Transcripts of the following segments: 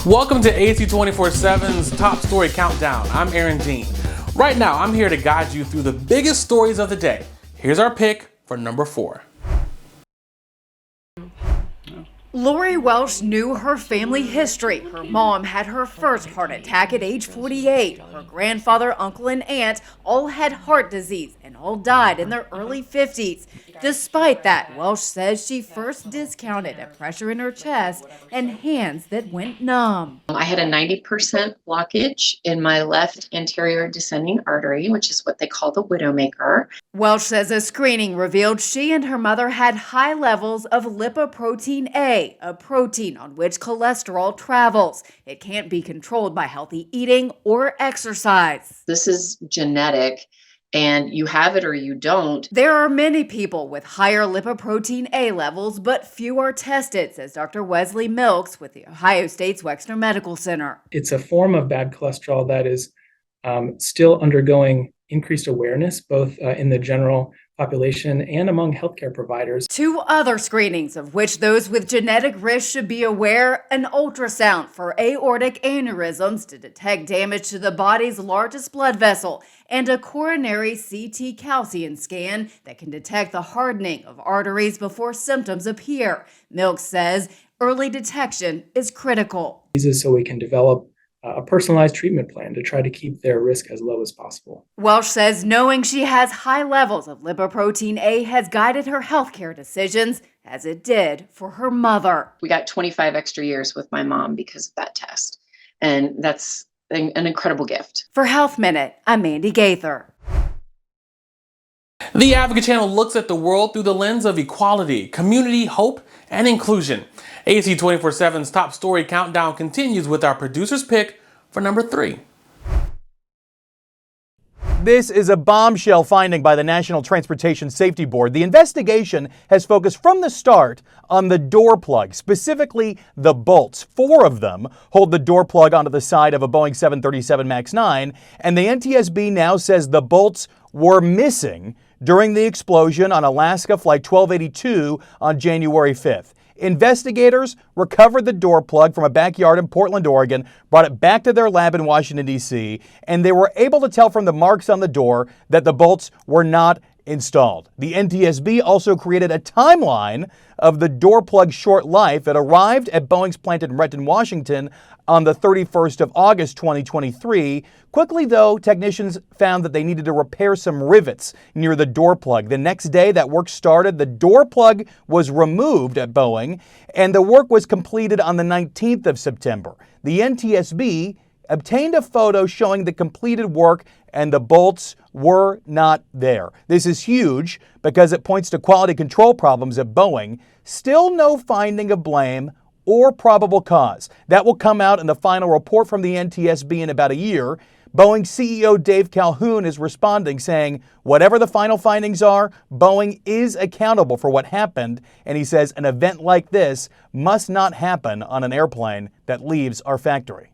Welcome to AC 24/7's Top Story Countdown. I'm Aaron Dean. Right now, I'm here to guide you through the biggest stories of the day. Here's our pick for number 4. Lori Welsh knew her family history. Her mom had her first heart attack at age 48. Her grandfather, uncle, and aunt all had heart disease and all died in their early 50s. Despite that, Welsh says she first discounted a pressure in her chest and hands that went numb. I had a 90% blockage in my left anterior descending artery, which is what they call the widowmaker. Welsh says a screening revealed she and her mother had high levels of lipoprotein A, a protein on which cholesterol travels. It can't be controlled by healthy eating or exercise. This is genetic, and you have it or you don't. There are many people with higher lipoprotein A levels, but few are tested, says Dr. Wesley Milks with the Ohio State's Wexner Medical Center. It's a form of bad cholesterol that is still undergoing increased awareness, both in the general population and among healthcare providers. 2 other screenings, of which those with genetic risk should be aware: an ultrasound for aortic aneurysms to detect damage to the body's largest blood vessel, and a coronary CT calcium scan that can detect the hardening of arteries before symptoms appear. Milks says early detection is critical. So we can develop a personalized treatment plan to try to keep their risk as low as possible. Welsh says knowing she has high levels of lipoprotein A has guided her healthcare decisions, as it did for her mother. We got 25 extra years with my mom because of that test, and that's an incredible gift. For Health Minute, I'm Mandy Gaither. The Advocate Channel looks at the world through the lens of equality, community, hope, and inclusion. AC 24/7's Top Story Countdown continues with our producer's pick for number 3. This is a bombshell finding by the National Transportation Safety Board. The investigation has focused from the start on the door plug, specifically the bolts. 4 of them hold the door plug onto the side of a Boeing 737 MAX 9, and the NTSB now says the bolts were missing during the explosion on Alaska Flight 1282 on January 5th. Investigators recovered the door plug from a backyard in Portland, Oregon, brought it back to their lab in Washington, D.C., and they were able to tell from the marks on the door that the bolts were not installed. The NTSB also created a timeline of the door plug's short life. It arrived at Boeing's plant in Renton, Washington on the 31st of August 2023. Quickly, though, technicians found that they needed to repair some rivets near the door plug. The next day that work started, the door plug was removed at Boeing, and the work was completed on the 19th of September. The NTSB obtained a photo showing the completed work, and the bolts were not there. This is huge because it points to quality control problems at Boeing. Still no finding of blame or probable cause. That will come out in the final report from the NTSB in about a year. Boeing CEO Dave Calhoun is responding, saying, whatever the final findings are, Boeing is accountable for what happened, and he says an event like this must not happen on an airplane that leaves our factory.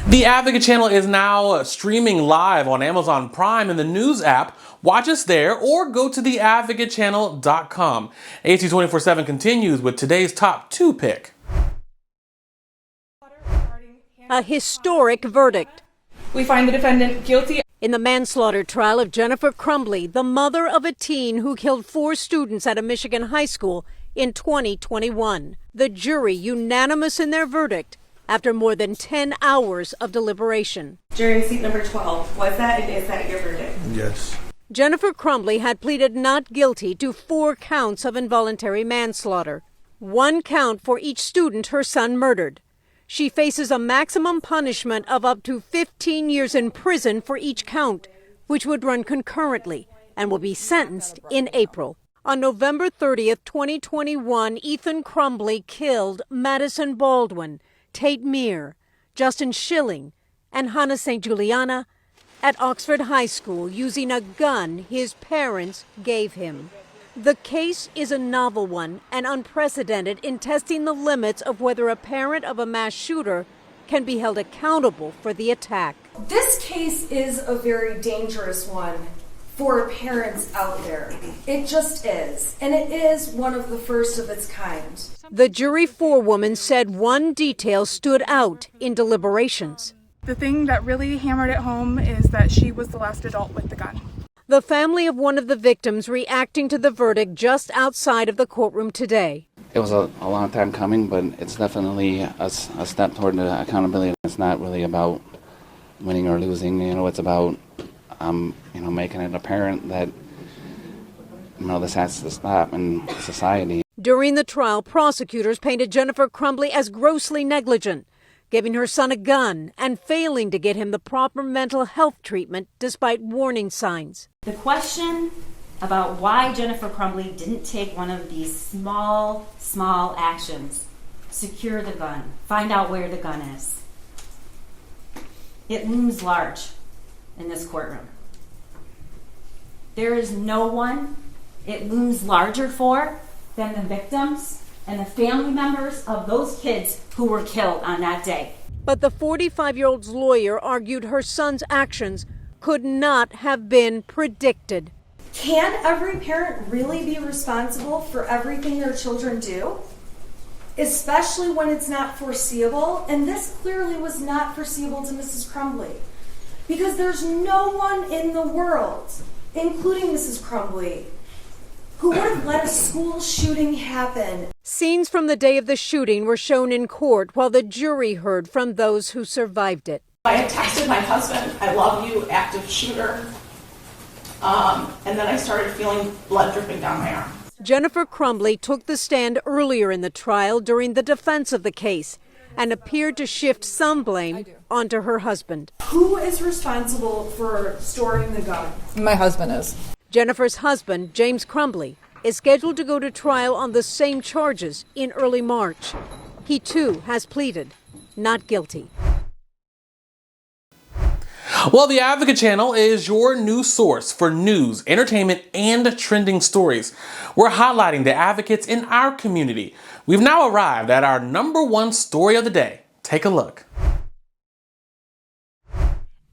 The Advocate Channel is now streaming live on Amazon Prime in the News app. Watch us there or go to theadvocatechannel.com. AC 24/7 continues with today's top 2 pick. A historic verdict. We find the defendant guilty In the manslaughter trial of Jennifer Crumbley, the mother of a teen who killed 4 students at a Michigan high school in 2021. The jury unanimous in their verdict after more than 10 hours of deliberation. Jury seat number 12. Was that and is that your verdict? Yes. Jennifer Crumbley had pleaded not guilty to 4 counts of involuntary manslaughter, 1 count for each student her son murdered. She faces a maximum punishment of up to 15 years in prison for each count, which would run concurrently and will be sentenced in April. On November 30th, 2021, Ethan Crumbley killed Madison Baldwin, Tate Meir, Justin Schilling, and Hannah St. Juliana at Oxford High School using a gun his parents gave him. The case is a novel one and unprecedented in testing the limits of whether a parent of a mass shooter can be held accountable for the attack. This case is a very dangerous one for parents out there. It just is. And it is one of the first of its kind. The jury forewoman said one detail stood out in deliberations. The thing that really hammered it home is that she was the last adult with the gun. The family of one of the victims reacting to the verdict just outside of the courtroom today. It was a long time coming, but it's definitely a step toward the accountability. It's not really about winning or losing. It's about making it apparent that this has to stop in society. During the trial, prosecutors painted Jennifer Crumbley as grossly negligent, giving her son a gun and failing to get him the proper mental health treatment despite warning signs. The question about why Jennifer Crumbley didn't take one of these small actions, secure the gun, find out where the gun is, it looms large in this courtroom. There is no one it looms larger for than the victims and the family members of those kids who were killed on that day. But the 45-year-old's lawyer argued her son's actions could not have been predicted. Can every parent really be responsible for everything their children do? Especially when it's not foreseeable. And this clearly was not foreseeable to Mrs. Crumbley. Because there's no one in the world, including Mrs. Crumbley, who would have let a school shooting happen. Scenes from the day of the shooting were shown in court while the jury heard from those who survived it. I had texted my husband, "I love you, active shooter." And then I started feeling blood dripping down my arm. Jennifer Crumbley took the stand earlier in the trial during the defense of the case and appeared to shift some blame onto her husband. Who is responsible for storing the gun? My husband is. Jennifer's husband, James Crumbley, is scheduled to go to trial on the same charges in early March. He too has pleaded not guilty. Well, the Advocate Channel is your new source for news, entertainment, and trending stories. We're highlighting the advocates in our community. We've now arrived at our #1 story of the day. Take a look.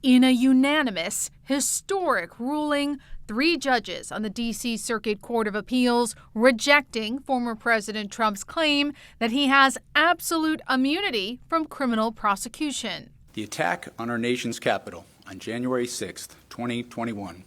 In a unanimous, historic ruling, 3 judges on the D.C. Circuit Court of Appeals rejecting former President Trump's claim that he has absolute immunity from criminal prosecution. The attack on our nation's capital on January 6, 2021,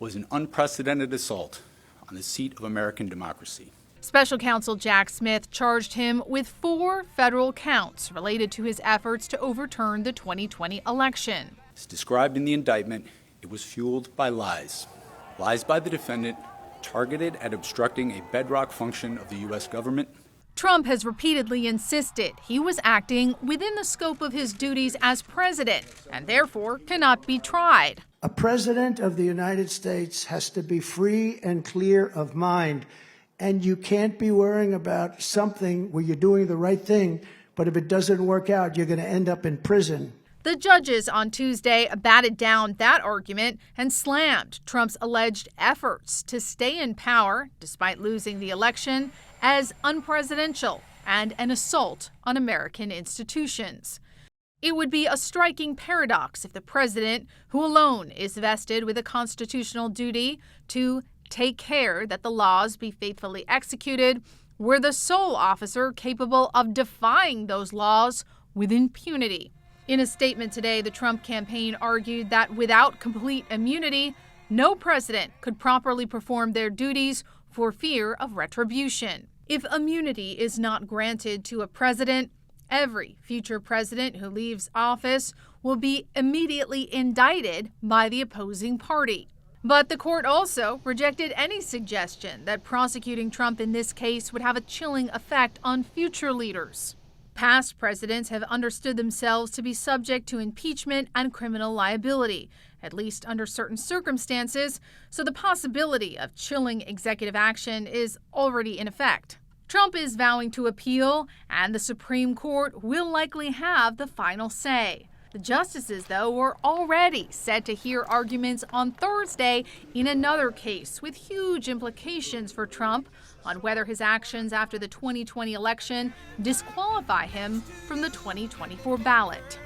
was an unprecedented assault on the seat of American democracy. Special counsel Jack Smith charged him with 4 federal counts related to his efforts to overturn the 2020 election. As described in the indictment, it was fueled by lies. Lies by the defendant targeted at obstructing a bedrock function of the U.S. government. Trump has repeatedly insisted he was acting within the scope of his duties as president and therefore cannot be tried. A president of the United States has to be free and clear of mind, and you can't be worrying about something where you're doing the right thing, but if it doesn't work out, you're going to end up in prison. The judges on Tuesday batted down that argument and slammed Trump's alleged efforts to stay in power despite losing the election as unpresidential and an assault on American institutions. It would be a striking paradox if the president, who alone is vested with a constitutional duty to take care that the laws be faithfully executed, were the sole officer capable of defying those laws with impunity. In a statement today, the Trump campaign argued that without complete immunity, no president could properly perform their duties for fear of retribution. If immunity is not granted to a president, every future president who leaves office will be immediately indicted by the opposing party. But the court also rejected any suggestion that prosecuting Trump in this case would have a chilling effect on future leaders. Past presidents have understood themselves to be subject to impeachment and criminal liability, at least under certain circumstances, so the possibility of chilling executive action is already in effect. Trump is vowing to appeal, and the Supreme Court will likely have the final say. The justices, though, were already set to hear arguments on Thursday in another case with huge implications for Trump on whether his actions after the 2020 election disqualify him from the 2024 ballot.